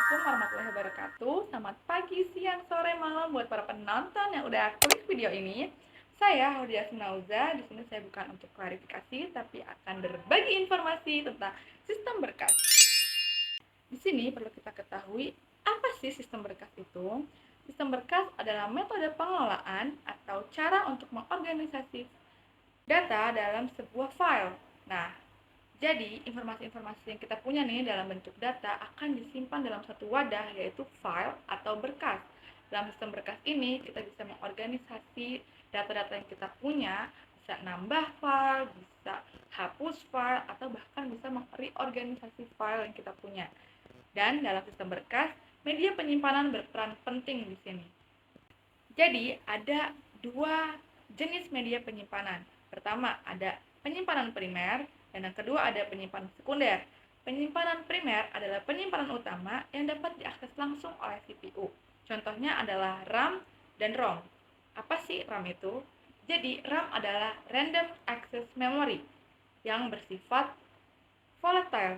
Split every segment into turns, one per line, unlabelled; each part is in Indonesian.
Assalamualaikum warahmatullahi wabarakatuh. Selamat pagi, siang, sore, malam buat para penonton yang udah klik video ini. Saya Haudia Sunauza. Di sini saya bukan untuk klarifikasi, tapi akan berbagi informasi tentang sistem berkas. Di sini perlu kita ketahui apa sih sistem berkas itu. Sistem berkas adalah metode pengelolaan atau cara untuk mengorganisasi data dalam sebuah file. Nah, jadi, informasi-informasi yang kita punya nih dalam bentuk data akan disimpan dalam satu wadah, yaitu file atau berkas. Dalam sistem berkas ini, kita bisa mengorganisasi data-data yang kita punya, bisa nambah file, bisa hapus file, atau bahkan bisa mereorganisasi file yang kita punya. Dan dalam sistem berkas, media penyimpanan berperan penting di sini. Jadi, ada dua jenis media penyimpanan. Pertama, ada penyimpanan primer, dan yang kedua ada penyimpanan sekunder. Penyimpanan primer adalah penyimpanan utama yang dapat diakses langsung oleh CPU. Contohnya adalah RAM dan ROM. Apa sih RAM itu? Jadi, RAM adalah Random Access Memory yang bersifat volatile,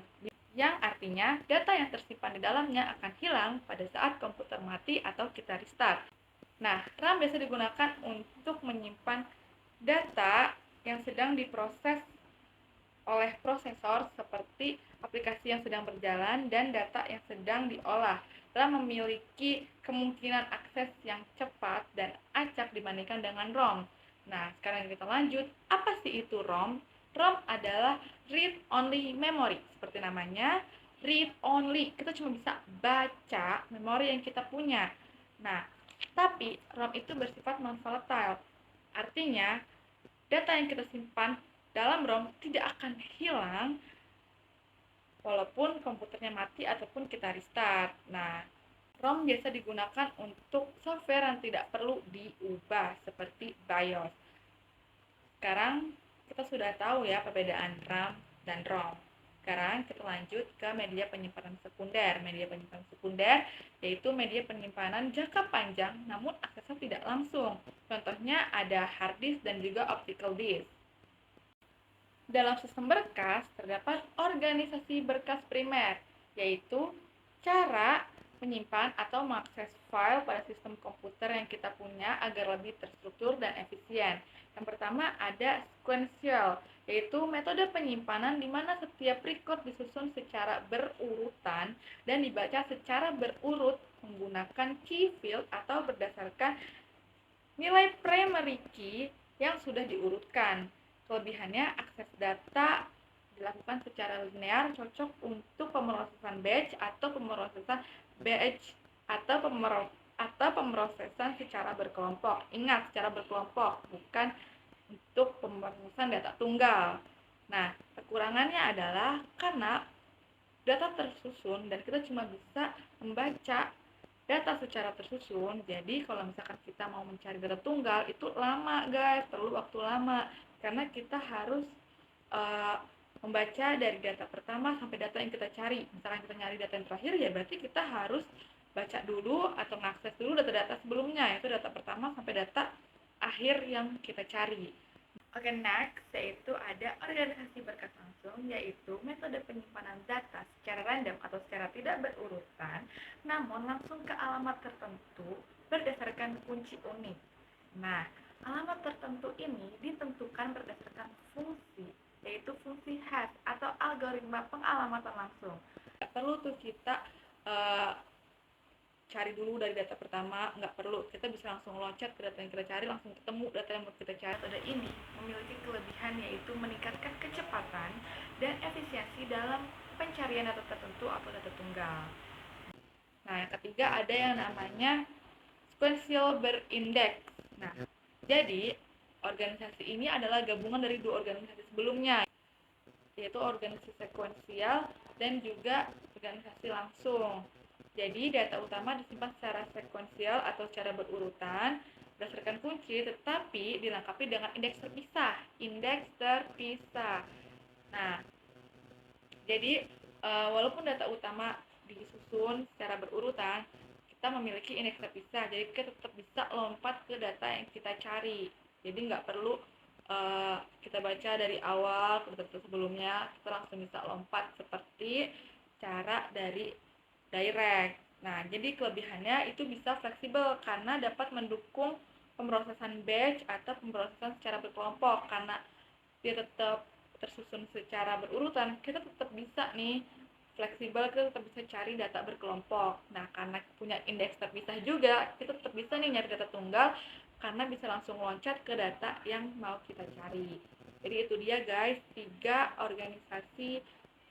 yang artinya data yang tersimpan di dalamnya akan hilang pada saat komputer mati atau kita restart. Nah, RAM biasa digunakan untuk menyimpan data yang sedang diproses oleh prosesor seperti aplikasi yang sedang berjalan dan data yang sedang diolah. RAM memiliki kemungkinan akses yang cepat dan acak dibandingkan dengan ROM. Nah, sekarang kita lanjut. Apa sih itu ROM? ROM adalah read only memory. Seperti namanya, read only. Kita cuma bisa baca memori yang kita punya. Nah, tapi RAM itu bersifat non-volatile. Artinya, data yang kita simpan dalam ROM tidak akan hilang walaupun komputernya mati ataupun kita restart. Nah, ROM biasa digunakan untuk software yang tidak perlu diubah seperti BIOS. Sekarang kita sudah tahu ya perbedaan RAM dan ROM. Sekarang kita lanjut ke media penyimpanan sekunder. Media penyimpanan sekunder yaitu media penyimpanan jangka panjang namun aksesnya tidak langsung. Contohnya ada hard disk dan juga optical disk. Dalam sistem berkas terdapat organisasi berkas primer, yaitu cara menyimpan atau mengakses file pada sistem komputer yang kita punya agar lebih terstruktur dan efisien. Yang pertama ada sequential, yaitu metode penyimpanan di mana setiap record disusun secara berurutan dan dibaca secara berurut menggunakan key field atau berdasarkan nilai primary key yang sudah diurutkan. Kelebihannya, akses data dilakukan secara linear, cocok untuk pemrosesan batch atau pemrosesan secara berkelompok. Ingat, secara berkelompok, bukan untuk pemrosesan data tunggal. Nah, kekurangannya adalah karena data tersusun dan kita cuma bisa membaca data secara tersusun. Jadi kalau misalkan kita mau mencari data tunggal itu lama guys, perlu waktu lama karena kita harus membaca dari data pertama sampai data yang kita cari. Misalkan kita nyari data yang terakhir, ya berarti kita harus baca dulu atau mengakses dulu data-data sebelumnya, yaitu data pertama sampai data akhir yang kita cari. Oke, next yaitu ada organisasi berkas langsung, yaitu metode penyimpanan data secara random atau secara tidak berurutan, namun langsung ke alamat tertentu berdasarkan kunci unik. Nah, alamat tertentu ini ditentukan berdasarkan fungsi, yaitu fungsi hash atau algoritma pengalamatan langsung. Nggak perlu tuh kita cari dulu dari data pertama, nggak perlu, kita bisa langsung loncat ke data yang kita cari, langsung ketemu data yang mau kita cari. Metode ini memiliki kelebihan yaitu meningkatkan kecepatan dan efisiensi dalam pencarian data tertentu atau data tunggal. Nah, yang ketiga ada yang namanya sequential berindeks. Nah, jadi organisasi ini adalah gabungan dari dua organisasi sebelumnya, yaitu organisasi sekuensial dan juga organisasi langsung. Jadi data utama disimpan secara sekuensial atau secara berurutan berdasarkan kunci, tetapi dilengkapi dengan indeks terpisah. Indeks terpisah. Nah, jadi walaupun data utama disusun secara berurutan, kita memiliki indeks terpisah. Jadi kita tetap bisa lompat ke data yang kita cari. Jadi nggak perlu kita baca dari awal ke data sebelumnya, kita langsung bisa lompat seperti cara dari direct. Nah, jadi kelebihannya itu bisa fleksibel karena dapat mendukung pemrosesan batch atau pemrosesan secara berkelompok. Karena dia tetap tersusun secara berurutan, kita tetap bisa nih fleksibel, kita tetap bisa cari data berkelompok. Nah, karena punya indeks terpisah juga, kita tetap bisa nih nyari data tunggal karena bisa langsung loncat ke data yang mau kita cari. Jadi itu dia guys, 3 organisasi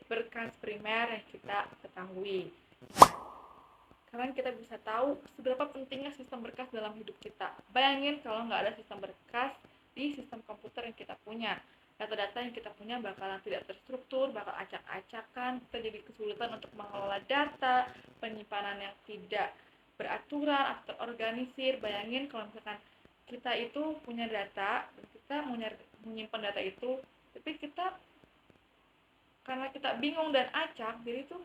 berkas primer yang kita ketahui. Nah, sekarang kita bisa tahu seberapa pentingnya sistem berkas dalam hidup kita. Bayangin kalau nggak ada sistem berkas di sistem komputer yang kita punya, data-data yang kita punya bakalan tidak terstruktur, bakal acak-acakan, kita jadi kesulitan untuk mengelola data, penyimpanan yang tidak beraturan atau terorganisir. Bayangin kalau misalkan kita itu punya data, kita mau menyimpan data itu, tapi kita karena kita bingung dan acak, jadi itu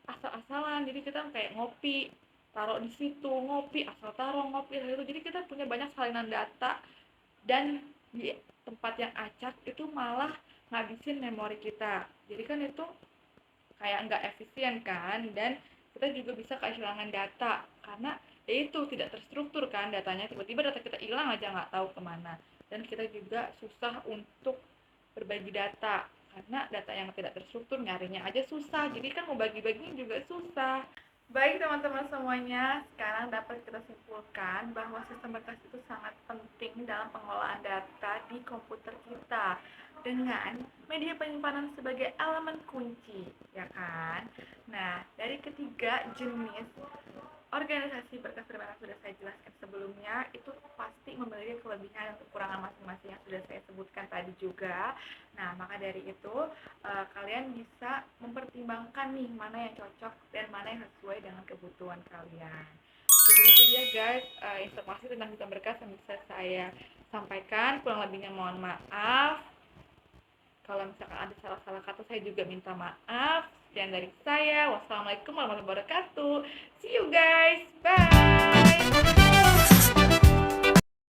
asal-asalan. Jadi kita kayak ngopi, taruh di situ, ngopi, asal taruh, ngopi, asal itu. Jadi kita punya banyak salinan data, dan di tempat yang acak itu malah ngabisin memori kita. Jadi kan itu kayak nggak efisien kan, dan kita juga bisa kehilangan data karena itu tidak terstruktur kan datanya, tiba-tiba data kita hilang aja nggak tahu kemana. Dan kita juga susah untuk berbagi data karena data yang tidak terstruktur nyarinya aja susah, jadi kan mau bagi-baginya juga susah. Baik teman-teman semuanya, sekarang dapat kita simpulkan bahwa sistem berkas itu sangat penting dalam pengelolaan data di komputer kita dengan media penyimpanan sebagai elemen kunci, ya kan? Nah, dari ketiga jenis organisasi berkas primer yang sudah saya jelaskan sebelumnya itu pasti memiliki kelebihan dan kekurangan masing-masing yang sudah saya sebutkan tadi juga. Nah, maka dari itu kalian bisa mempertimbangkan nih mana yang cocok dan mana yang sesuai dengan kebutuhan kalian. Jadi itu dia guys, informasi tentang sistem berkas yang bisa saya sampaikan. Kurang lebihnya mohon maaf. Kalau misalkan ada salah-salah kata, saya juga minta maaf. Sekian dari saya. Wassalamualaikum warahmatullahi wabarakatuh. See you guys. Bye.